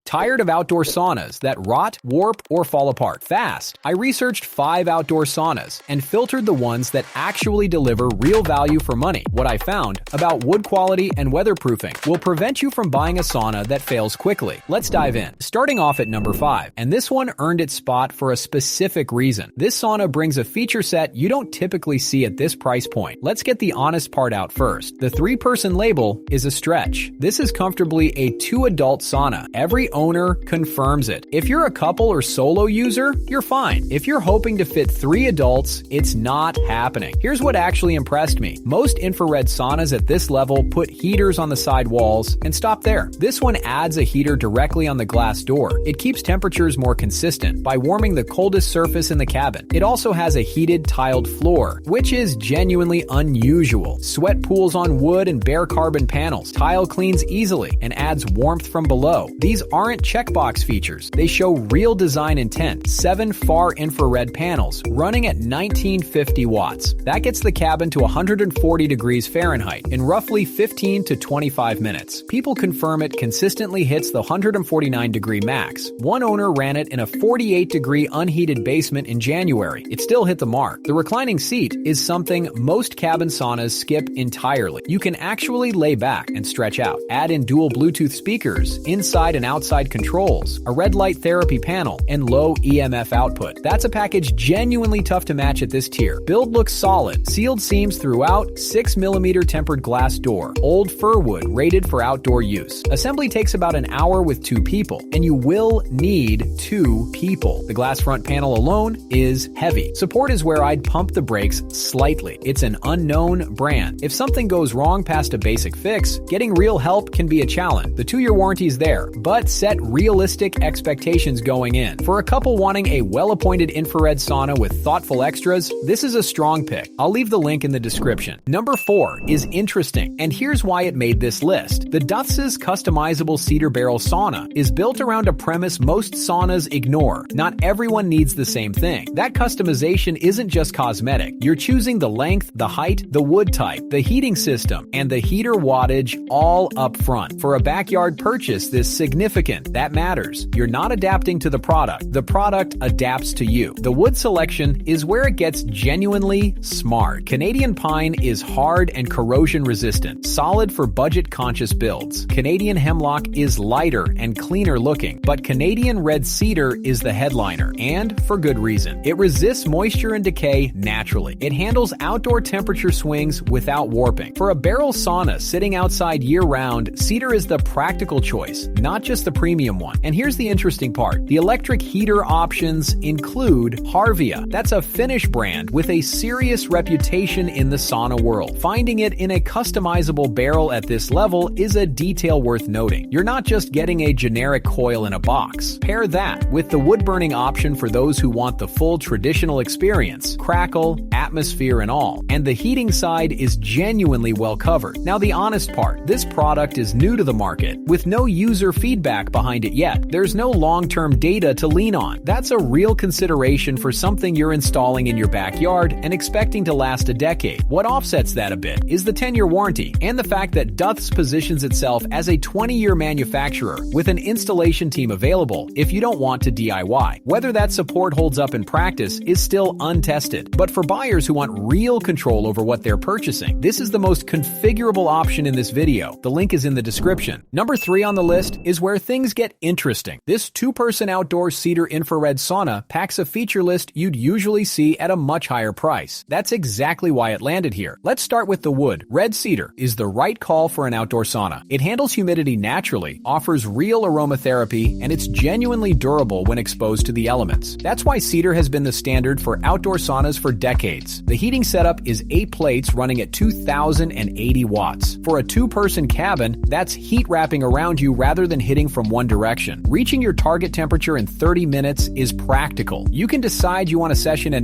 Tired of outdoor saunas that rot, warp, or fall apart fast? I researched 5 outdoor saunas and filtered the ones that actually deliver real value for money. What I found about wood quality and weatherproofing will prevent you from buying a sauna that fails quickly. Let's dive in. Starting off at number 5, and this one earned its spot for a specific reason. This sauna brings a feature set you don't typically see at this price point. Let's get the honest part out first. The 3-person label is a stretch. This is comfortably a 2-adult sauna. Every owner confirms it. If you're a couple or solo user, you're fine. If you're hoping to fit 3 adults, it's not happening. Here's what actually impressed me. Most infrared saunas at this level put heaters on the side walls and stop there. This one adds a heater directly on the glass door. It keeps temperatures more consistent by warming the coldest surface in the cabin. It also has a heated tiled floor, which is genuinely unusual. Sweat pools on wood and bare carbon panels. Tile cleans easily and adds warmth from below. These aren't checkbox features. They show real design intent. 7 far infrared panels running at 1950 watts. That gets the cabin to 140 degrees Fahrenheit in roughly 15 to 25 minutes. People confirm it consistently hits the 149 degree max. One owner ran it in a 48 degree unheated basement in January. It still hit the mark. The reclining seat is something most cabin saunas skip entirely. You can actually lay back and stretch out. Add in dual Bluetooth speakers, inside and outside controls, a red light therapy panel, and low EMF output. That's a package genuinely tough to match at this tier. Build looks solid. Sealed seams throughout, 6mm tempered glass door. Old fir wood rated for outdoor use. Assembly takes about an hour with 2 people, and you will need 2 people. The glass front panel alone is heavy. Support is where I'd pump the brakes slightly. It's an unknown brand. If something goes wrong past a basic fix, getting real help can be a challenge. The 2-year warranty is there, but set realistic expectations going in. For a couple wanting a well-appointed infrared sauna with thoughtful extras, this is a strong pick. I'll leave the link in the description. Number 4 is interesting, and here's why it made this list. The Duthss Customizable Cedar Barrel Sauna is built around a premise most saunas ignore. Not everyone needs the same thing. That customization isn't just cosmetic. You're choosing the length, the height, the wood type, the heating system, and the heater wattage all up front. For a backyard purchase this significant, that matters. You're not adapting to the product adapts to you. The wood selection is where it gets genuinely smart. Canadian pine is hard and corrosion resistant, solid for budget-conscious builds. Canadian hemlock is lighter and cleaner looking, but Canadian red cedar is the headliner, and for good reason. It resists moisture and decay naturally. It handles outdoor temperature swings without warping. For a barrel sauna sitting outside year-round, cedar is the practical choice, not just the premium one. And here's the interesting part. The electric heater options include Harvia. That's a Finnish brand with a serious reputation in the sauna world. Finding it in a customizable barrel at this level is a detail worth noting. You're not just getting a generic coil in a box. Pair that with the wood-burning option for those who want the full traditional experience, crackle, atmosphere, and all. And the heating side is genuinely well covered. Now the honest part, this product is new to the market, with no user feedback behind it yet. There's no long-term data to lean on. That's a real consideration for something you're installing in your backyard and expecting to last a decade. What offsets that a bit is the 10-year warranty and the fact that Duthss positions itself as a 20-year manufacturer with an installation team available if you don't want to DIY. Whether that support holds up in practice is still untested, but for buyers who want real control over what they're purchasing, this is the most configurable option in this video. The link is in the description. Number 3 on the list is where things get interesting. This 2-person outdoor cedar infrared sauna packs a feature list you'd usually see at a much higher price. That's exactly why it landed here. Let's start with the wood. Red cedar is the right call for an outdoor sauna. It handles humidity naturally, offers real aromatherapy, and it's genuinely durable when exposed to the elements. That's why cedar has been the standard for outdoor saunas for decades. The heating setup is 8 plates running at 2,080 watts. For a 2-person cabin, that's heat wrapping around you rather than hitting from one direction. Reaching your target temperature in 30 minutes is practical. You can decide you want a session at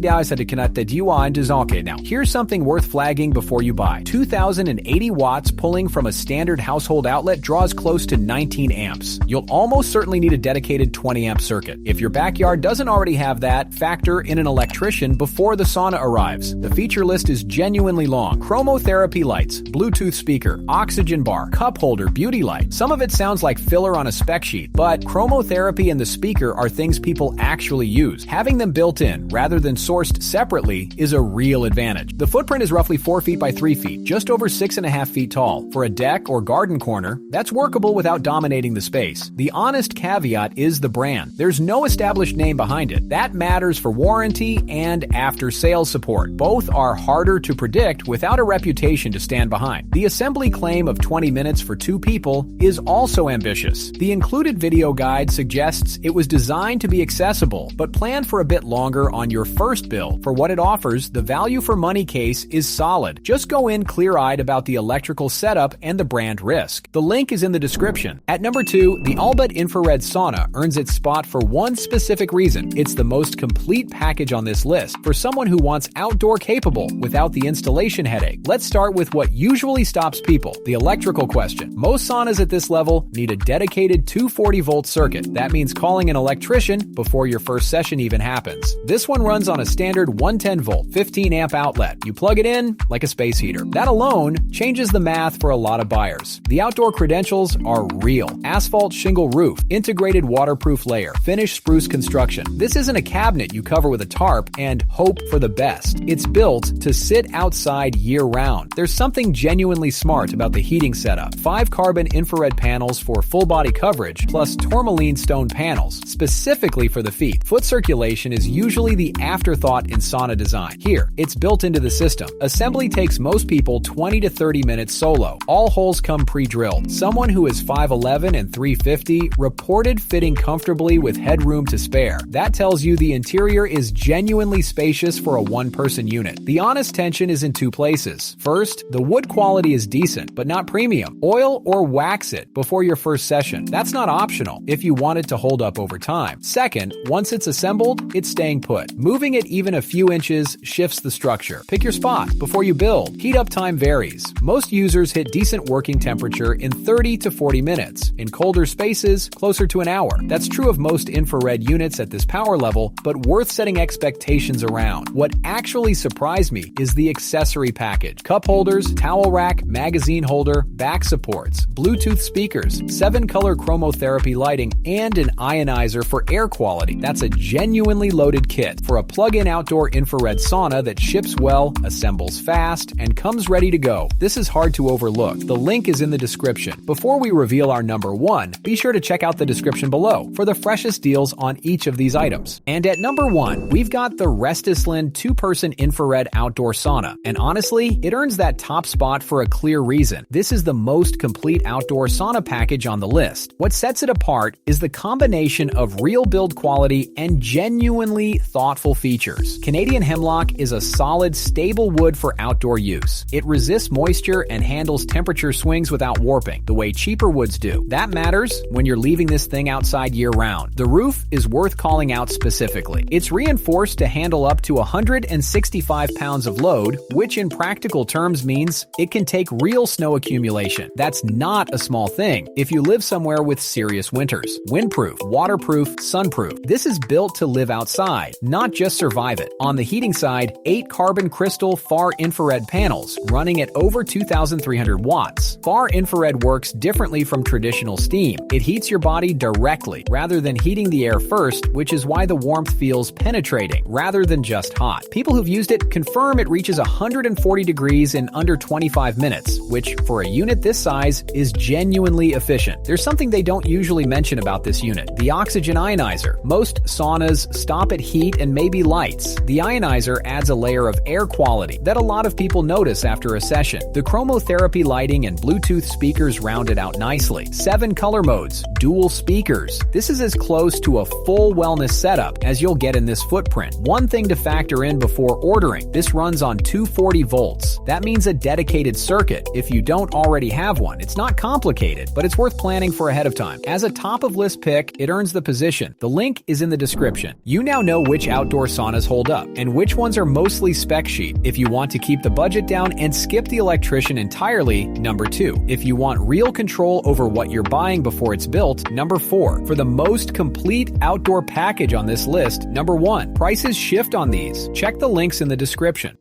Now, here's something worth flagging before you buy. 2,080 watts pulling from a standard household outlet draws close to 19 amps. You'll almost certainly need a dedicated 20 amp circuit. If your backyard doesn't already have that, factor in an electrician before the sauna arrives. The feature list is genuinely long. Chromotherapy lights, Bluetooth speaker, oxygen bar, cup holder, beauty light. Some of it sounds like filler on a spec sheet, but chromotherapy and the speaker are things people actually use. Having them built in, rather than sourced separately, is a real advantage. The footprint is roughly 4 feet by 3 feet, just over 6.5 feet tall. For a deck or garden corner, that's workable without dominating the space. The honest caveat is the brand. There's no established name behind it. That matters for warranty and after-sales support. Both are harder to predict without a reputation to stand behind. The assembly claim of 20 minutes for 2 people is also ambitious. The included video guide suggests it was designed to be accessible, but plan for a bit longer on your first bill. For what it offers, the value for money case is solid. Just go in clear-eyed about the electrical setup and the brand risk. The link is in the description. At number 2, the Albott infrared sauna earns its spot for one specific reason. It's the most complete package on this list for someone who wants outdoor capable without the installation headache. Let's start with what usually stops people, the electrical question. Most saunas at this level need a dedicated 240-volt circuit. That means calling an electrician before your first session even happens. This one runs on a standard 110-volt, 15-amp outlet. You plug it in like a space heater. That alone changes the math for a lot of buyers. The outdoor credentials are real. Asphalt shingle roof, integrated waterproof layer, finished spruce construction. This isn't a cabinet you cover with a tarp and hope for the best. It's built to sit outside year-round. There's something genuinely smart about the heating setup. 5 carbon infrared panels for full-body coverage, plus tourmaline stone panels, specifically for the feet. Foot circulation is usually the afterthought in sauna design. Here, it's built into the system. Assembly takes most people 20 to 30 minutes solo. All holes come pre-drilled. Someone who is 5'11 and 350 reported fitting comfortably with headroom to spare. That tells you the interior is genuinely spacious for a one-person unit. The honest tension is in 2 places. First, the wood quality is decent, but not premium. Oil or wax it before your first session. That's not optional if you want it to hold up over time. Second, once it's assembled, it's staying put. Moving it even a few inches shifts the structure. Pick your spot before you build. Heat up time varies. Most users hit decent working temperature in 30 to 40 minutes. In colder spaces, closer to an hour. That's true of most infrared units at this power level, but worth setting expectations around. What actually surprised me is the accessory package. Cup holders, towel rack, magazine holder, back supports, Bluetooth speakers, 7-color chromotherapy lighting, and an ionizer for air quality. That's a genuinely loaded kit for a plug-in outdoor infrared sauna that ships well, assembles fast, and comes ready to go. This is hard to overlook. The link is in the description. Before we reveal our number 1, be sure to check out the description below for the freshest deals on each of these items. And at number 1, we've got the RESTISLAND 2-person infrared outdoor sauna. And honestly, it earns that top spot for a clear reason. This is the most complete outdoor sauna package on the list. What sets it apart is the combination of real build quality and genuinely thoughtful features. Canadian hemlock is a solid, stable wood for outdoor use. It resists moisture and handles temperature swings without warping, the way cheaper woods do. That matters when you're leaving this thing outside year-round. The roof is worth calling out specifically. It's reinforced to handle up to 165 pounds of load, which in practical terms means it can take real snow accumulation. That's not a small thing if you live somewhere with serious winters. Windproof, waterproof, sunproof. This is built to live outside, not just survive it. On the heating side, 8 carbon crystal far infrared panels running at over 2,300 watts. Far infrared works differently from traditional steam. It heats your body directly rather than heating the air first, which is why the warmth feels penetrating rather than just hot. People who've used it confirm it reaches 140 degrees in under 25 minutes, which for a unit this size is genuinely efficient. There's something they don't usually mention about this unit: the oxygen ionizer. Most saunas stop at heat and maybe lights. The ionizer adds a layer of air quality that a lot of people notice after a session. The chromotherapy lighting and Bluetooth speakers round it out nicely. 7 color modes, dual speakers. This is as close to a full wellness setup as you'll get in this footprint. One thing to factor in before ordering: this runs on 240 volts. That means a dedicated circuit if you don't already have one. It's not complicated, but it's worth planning for ahead of time. As a top of list pick, it earns the position. The link is in the description. You now know which outdoor sauna saunas hold up, and which ones are mostly spec sheet if you want to keep the budget down and skip the electrician entirely. Number 2. If you want real control over what you're buying before it's built. Number 4. For the most complete outdoor package on this list. Number 1. Prices shift on these. Check the links in the description.